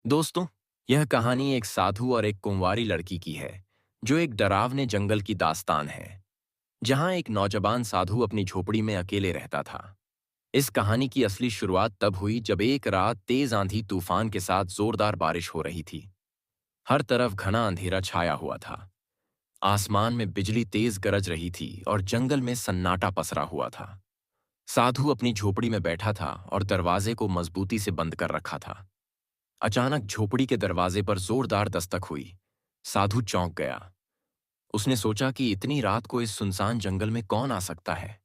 दोस्तों, यह कहानी एक साधु और एक कुंवारी लड़की की है, जो एक डरावने जंगल की दास्तान है, जहां एक नौजवान साधु अपनी झोपड़ी में अकेले रहता था। इस कहानी की असली शुरुआत तब हुई जब एक रात तेज आंधी तूफान के साथ जोरदार बारिश हो रही थी। हर तरफ घना अंधेरा छाया हुआ था। आसमान में बिजली तेज गरज रही थी और जंगल में सन्नाटा पसरा हुआ था। साधु अपनी झोपड़ी में बैठा था और दरवाजे को मजबूती से बंद कर रखा था। अचानक झोपड़ी के दरवाजे पर जोरदार दस्तक हुई। साधु चौंक गया। उसने सोचा कि इतनी रात को इस सुनसान जंगल में कौन आ सकता है।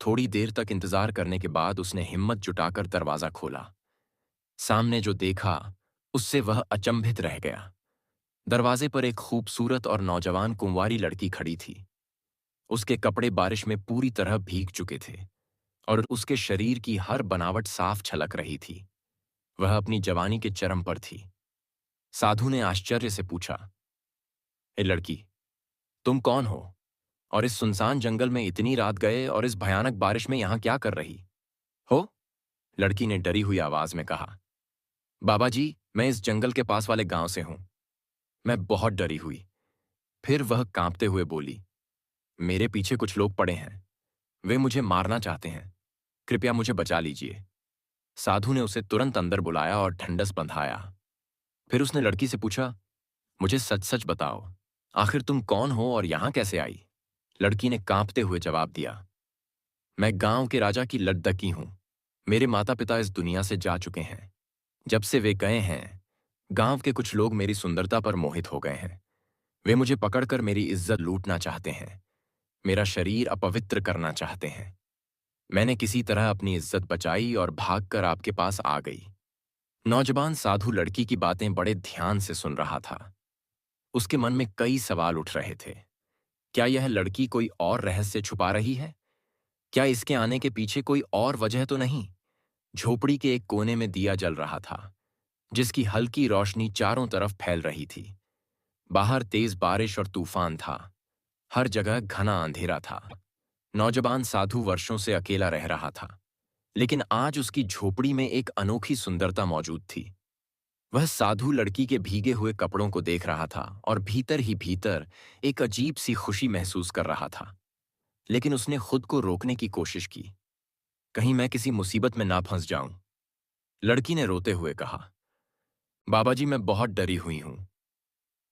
थोड़ी देर तक इंतजार करने के बाद उसने हिम्मत जुटाकर दरवाजा खोला। सामने जो देखा, उससे वह अचंभित रह गया। दरवाजे पर एक खूबसूरत और नौजवान कुंवारी लड़की खड़ी थी। उसके कपड़े बारिश में पूरी तरह भीग चुके थे और उसके शरीर की हर बनावट साफ छलक रही थी। वह अपनी जवानी के चरम पर थी। साधु ने आश्चर्य से पूछा, ए लड़की, तुम कौन हो और इस सुनसान जंगल में इतनी रात गए और इस भयानक बारिश में यहां क्या कर रही हो? लड़की ने डरी हुई आवाज में कहा, बाबा जी, मैं इस जंगल के पास वाले गांव से हूं। मैं बहुत डरी हुई। फिर वह कांपते हुए बोली, मेरे पीछे कुछ लोग पड़े हैं। वे मुझे मारना चाहते हैं। कृपया मुझे बचा लीजिए। साधु ने उसे तुरंत अंदर बुलाया और ढंढस बंधाया। फिर उसने लड़की से पूछा, मुझे सच सच बताओ, आखिर तुम कौन हो और यहां कैसे आई? लड़की ने कांपते हुए जवाब दिया, मैं गांव के राजा की लड़की हूं। मेरे माता पिता इस दुनिया से जा चुके हैं। जब से वे गए हैं, गांव के कुछ लोग मेरी सुंदरता पर मोहित हो गए हैं। वे मुझे पकड़कर मेरी इज्जत लूटना चाहते हैं। मेरा शरीर अपवित्र करना चाहते हैं। मैंने किसी तरह अपनी इज्जत बचाई और भागकर आपके पास आ गई। नौजवान साधु लड़की की बातें बड़े ध्यान से सुन रहा था। उसके मन में कई सवाल उठ रहे थे। क्या यह लड़की कोई और रहस्य छुपा रही है? क्या इसके आने के पीछे कोई और वजह तो नहीं? झोपड़ी के एक कोने में दिया जल रहा था, जिसकी हल्की रोशनी चारों तरफ फैल रही थी। बाहर तेज बारिश और तूफान था। हर जगह घना अंधेरा था। नौजवान साधु वर्षों से अकेला रह रहा था, लेकिन आज उसकी झोपड़ी में एक अनोखी सुंदरता मौजूद थी। वह साधु लड़की के भीगे हुए कपड़ों को देख रहा था और भीतर ही भीतर एक अजीब सी खुशी महसूस कर रहा था। लेकिन उसने खुद को रोकने की कोशिश की। कहीं मैं किसी मुसीबत में ना फंस जाऊं। लड़की ने रोते हुए कहा, बाबा जी, मैं बहुत डरी हुई हूं।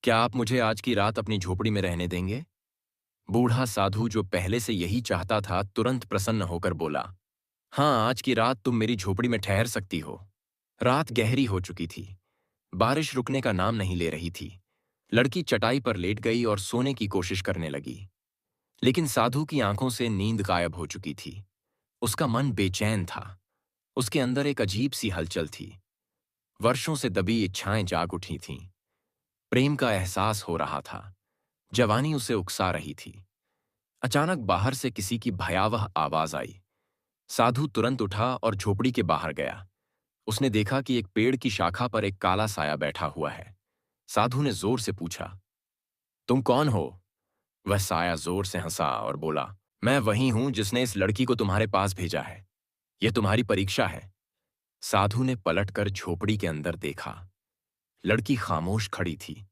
क्या आप मुझे आज की रात अपनी झोपड़ी में रहने देंगे? बूढ़ा साधु, जो पहले से यही चाहता था, तुरंत प्रसन्न होकर बोला, हाँ, आज की रात तुम मेरी झोपड़ी में ठहर सकती हो। रात गहरी हो चुकी थी। बारिश रुकने का नाम नहीं ले रही थी। लड़की चटाई पर लेट गई और सोने की कोशिश करने लगी। लेकिन साधु की आंखों से नींद गायब हो चुकी थी। उसका मन बेचैन था। उसके अंदर एक अजीब सी हलचल थी। वर्षों से दबी इच्छाएं जाग उठी थीं। प्रेम का एहसास हो रहा था। जवानी उसे उकसा रही थी। अचानक बाहर से किसी की भयावह आवाज आई। साधु तुरंत उठा और झोपड़ी के बाहर गया। उसने देखा कि एक पेड़ की शाखा पर एक काला साया बैठा हुआ है। साधु ने जोर से पूछा, तुम कौन हो? वह साया जोर से हंसा और बोला, मैं वही हूं जिसने इस लड़की को तुम्हारे पास भेजा है। यह तुम्हारी परीक्षा है। साधु ने पलटकर झोपड़ी के अंदर देखा। लड़की खामोश खड़ी थी।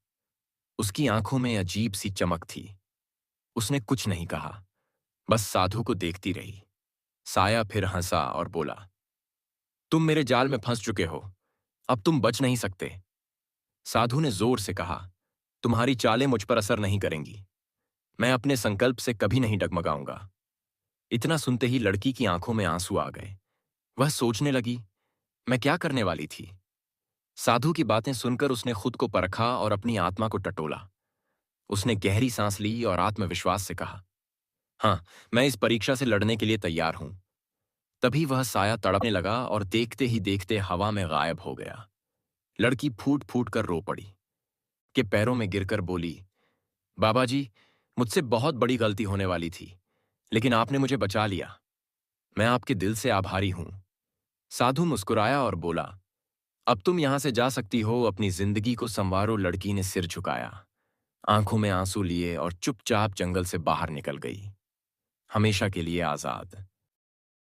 उसकी आंखों में अजीब सी चमक थी। उसने कुछ नहीं कहा, बस साधु को देखती रही। साया फिर हंसा और बोला, तुम मेरे जाल में फंस चुके हो। अब तुम बच नहीं सकते। साधु ने जोर से कहा, तुम्हारी चालें मुझ पर असर नहीं करेंगी। मैं अपने संकल्प से कभी नहीं डगमगाऊंगा। इतना सुनते ही लड़की की आंखों में आंसू आ गए। वह सोचने लगी, मैं क्या करने वाली थी? साधु की बातें सुनकर उसने खुद को परखा और अपनी आत्मा को टटोला। उसने गहरी सांस ली और आत्मविश्वास से कहा, हाँ, मैं इस परीक्षा से लड़ने के लिए तैयार हूं। तभी वह साया तड़पने लगा और देखते ही देखते हवा में गायब हो गया। लड़की फूट फूट कर रो पड़ी, के पैरों में गिरकर बोली, बाबा जी, मुझसे बहुत बड़ी गलती होने वाली थी, लेकिन आपने मुझे बचा लिया। मैं आपके दिल से आभारी हूं। साधु मुस्कुराया और बोला, अब तुम यहां से जा सकती हो, अपनी जिंदगी को संवारो। लड़की ने सिर झुकाया, आंखों में आंसू लिए और चुपचाप जंगल से बाहर निकल गई, हमेशा के लिए आजाद।